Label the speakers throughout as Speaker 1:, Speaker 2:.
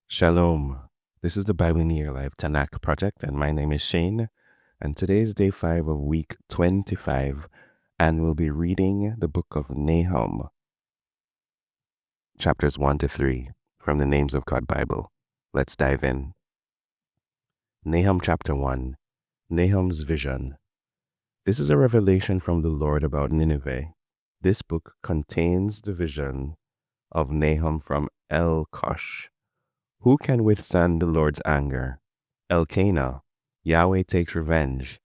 Speaker 1: Shalom. This is the Bible in Your Life Tanakh Project, and my name is Shane. And today is day 5 of week 25, and we'll be reading the book of Nahum, chapters 1 to 3, from the Names of God Bible. Let's dive in. Nahum chapter 1, Nahum's vision. This is a revelation from the Lord about Nineveh. This book contains the vision of Nahum from El-Kosh. Who can withstand the Lord's anger? Elkanah, Yahweh takes revenge.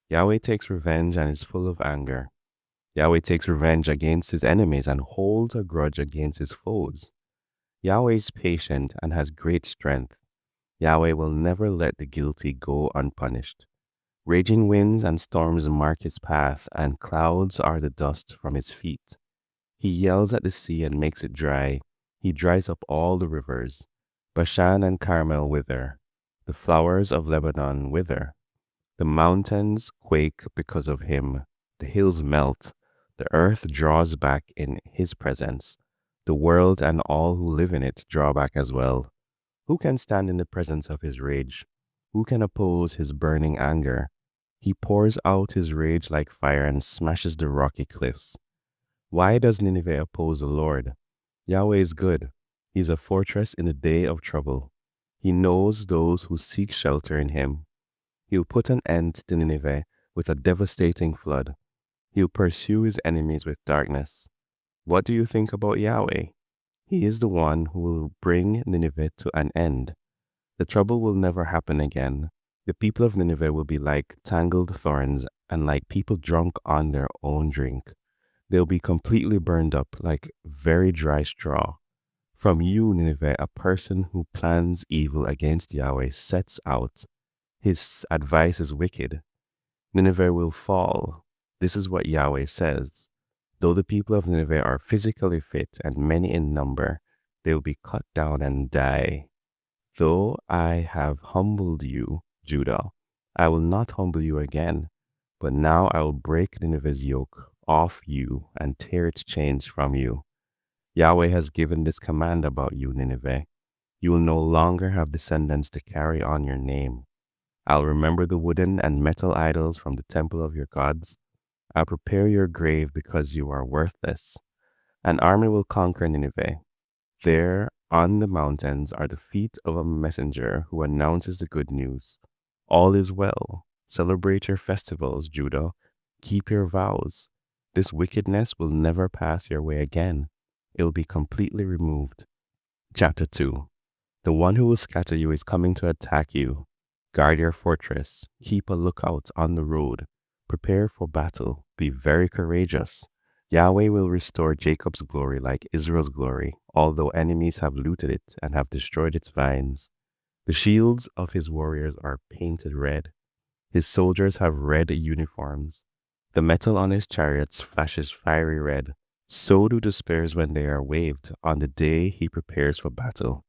Speaker 1: Yahweh takes revenge and is full of anger. Yahweh takes revenge against his enemies and holds a grudge against his foes. Yahweh is patient and has great strength. Yahweh will never let the guilty go unpunished. Raging winds and storms mark his path, and clouds are the dust from his feet. He yells at the sea and makes it dry. He dries up all the rivers. Bashan and Carmel wither. The flowers of Lebanon wither. The mountains quake because of him. The hills melt. The earth draws back in his presence. The world and all who live in it draw back as well. Who can stand in the presence of his rage? Who can oppose his burning anger? He pours out his rage like fire and smashes the rocky cliffs. Why does Nineveh oppose the Lord? Yahweh is good. He is a fortress in the day of trouble. He knows those who seek shelter in him. He'll put an end to Nineveh with a devastating flood. He'll pursue his enemies with darkness. What do you think about Yahweh? He is the one who will bring Nineveh to an end. The trouble will never happen again. The people of Nineveh will be like tangled thorns and like people drunk on their own drink. They'll be completely burned up like very dry straw. From you, Nineveh, a person who plans evil against Yahweh sets out. His advice is wicked. Nineveh will fall. This is what Yahweh says. Though the people of Nineveh are physically fit and many in number, they will be cut down and die. Though I have humbled you, Judah, I will not humble you again. But now I will break Nineveh's yoke off you and tear its chains from you. Yahweh has given this command about you, Nineveh. You will no longer have descendants to carry on your name. I'll remember the wooden and metal idols from the temple of your gods. I'll prepare your grave because you are worthless. An army will conquer Nineveh. There on the mountains are the feet of a messenger who announces the good news. All is well. Celebrate your festivals, Judah. Keep your vows. This wickedness will never pass your way again. It will be completely removed. Chapter 2. The one who will scatter you is coming to attack you. Guard your fortress. Keep a lookout on the road. Prepare for battle. Be very courageous. Yahweh will restore Jacob's glory like Israel's glory, although enemies have looted it and have destroyed its vines. The shields of his warriors are painted red. His soldiers have red uniforms. The metal on his chariots flashes fiery red. So do the spears when they are waved on the day he prepares for battle.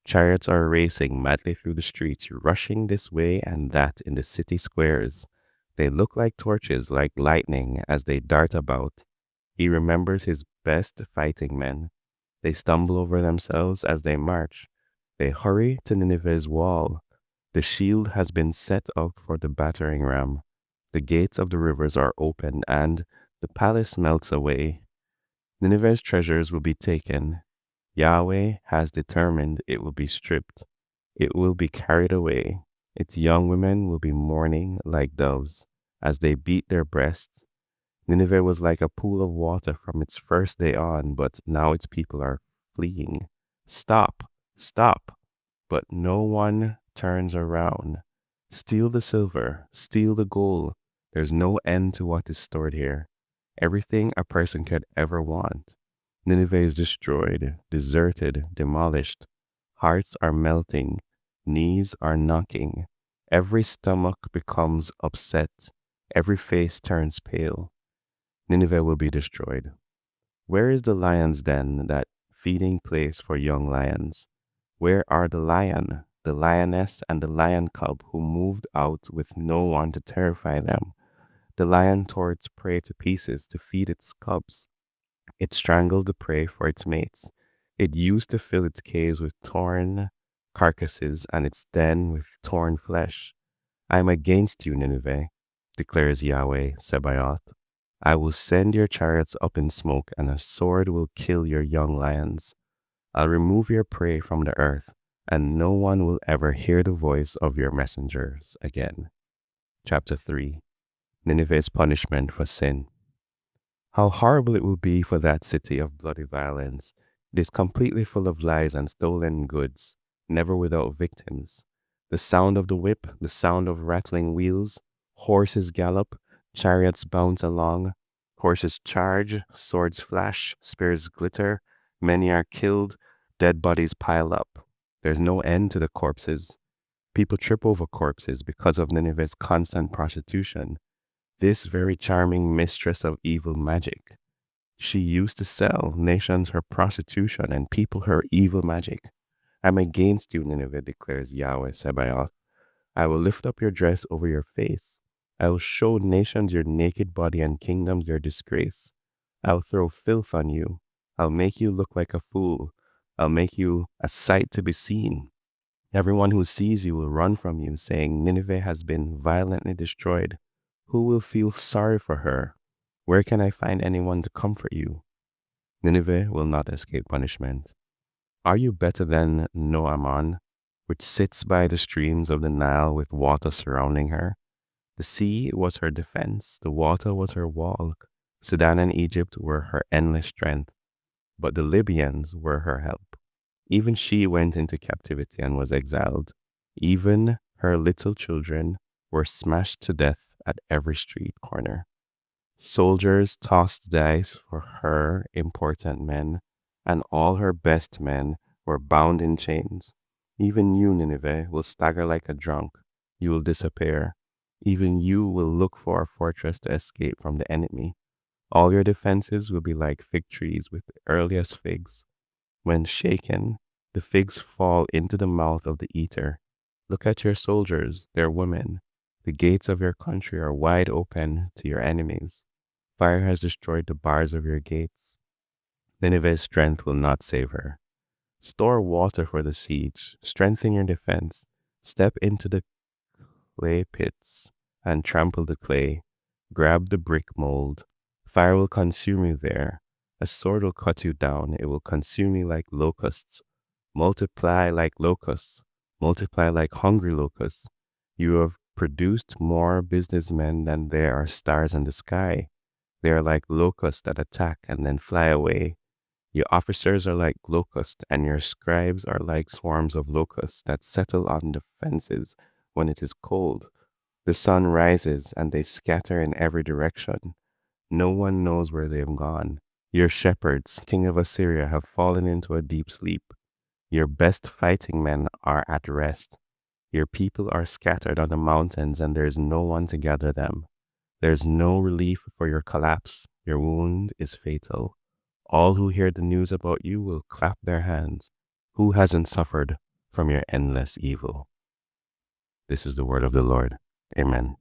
Speaker 1: Chariots are racing madly through the streets, rushing this way and that in the city squares. They look like torches, like lightning, as they dart about. He remembers his best fighting men. They stumble over themselves as they march. They hurry to Nineveh's wall. The shield has been set up for the battering ram. The gates of the rivers are open, and the palace melts away. Nineveh's treasures will be taken. Yahweh has determined it will be stripped. It will be carried away. Its young women will be mourning like doves as they beat their breasts. Nineveh was like a pool of water from its first day on, but now its people are fleeing. Stop, stop. But no one turns around. Steal the silver, steal the gold. There's no end to what is stored here. Everything a person could ever want. Nineveh is destroyed, deserted, demolished. Hearts are melting. Knees are knocking. Every stomach becomes upset. Every face turns pale. Nineveh will be destroyed. Where is the lion's den, that feeding place for young lions? Where are the lion, the lioness, and the lion cub who moved out with no one to terrify them? The lion tore its prey to pieces to feed its cubs. It strangled the prey for its mates. It used to fill its caves with torn carcasses and its den with torn flesh. I am against you, Nineveh, declares Yahweh Sebaoth. I will send your chariots up in smoke, and a sword will kill your young lions. I'll remove your prey from the earth, and no one will ever hear the voice of your messengers again. Chapter 3. Nineveh's punishment for sin. How horrible it will be for that city of bloody violence. It is completely full of lies and stolen goods, never without victims. The sound of the whip, the sound of rattling wheels, horses gallop, chariots bounce along, horses charge, swords flash, spears glitter, many are killed, dead bodies pile up. There's no end to the corpses. People trip over corpses because of Nineveh's constant prostitution. This very charming mistress of evil magic. She used to sell nations her prostitution and people her evil magic. I'm against you, Nineveh, declares Yahweh Sebaoth. I will lift up your dress over your face. I will show nations your naked body and kingdoms your disgrace. I'll throw filth on you. I'll make you look like a fool. I'll make you a sight to be seen. Everyone who sees you will run from you, saying, Nineveh has been violently destroyed. Who will feel sorry for her? Where can I find anyone to comfort you? Nineveh will not escape punishment. Are you better than Noaman, which sits by the streams of the Nile with water surrounding her? The sea was her defense, the water was her wall. Sudan and Egypt were her endless strength, but the Libyans were her help. Even she went into captivity and was exiled. Even her little children were smashed to death at every street corner. Soldiers tossed dice for her important men, and all her best men were bound in chains. Even you, Nineveh, will stagger like a drunk. You will disappear. Even you will look for a fortress to escape from the enemy. All your defenses will be like fig trees with the earliest figs. When shaken, the figs fall into the mouth of the eater. Look at your soldiers, they're women. The gates of your country are wide open to your enemies. Fire has destroyed the bars of your gates. Nineveh's strength will not save her. Store water for the siege. Strengthen your defense. Step into the clay pits and trample the clay. Grab the brick mold. Fire will consume you there. A sword will cut you down. It will consume you like locusts. Multiply like locusts. Multiply like hungry locusts. You have produced more businessmen than there are stars in the sky. They are like locusts that attack and then fly away. Your officers are like locusts, and your scribes are like swarms of locusts that settle on the fences when it is cold. The sun rises, and they scatter in every direction. No one knows where they have gone. Your shepherds, king of Assyria, have fallen into a deep sleep. Your best fighting men are at rest. Your people are scattered on the mountains, and there is no one to gather them. There is no relief for your collapse. Your wound is fatal. All who hear the news about you will clap their hands. Who hasn't suffered from your endless evil? This is the word of the Lord. Amen.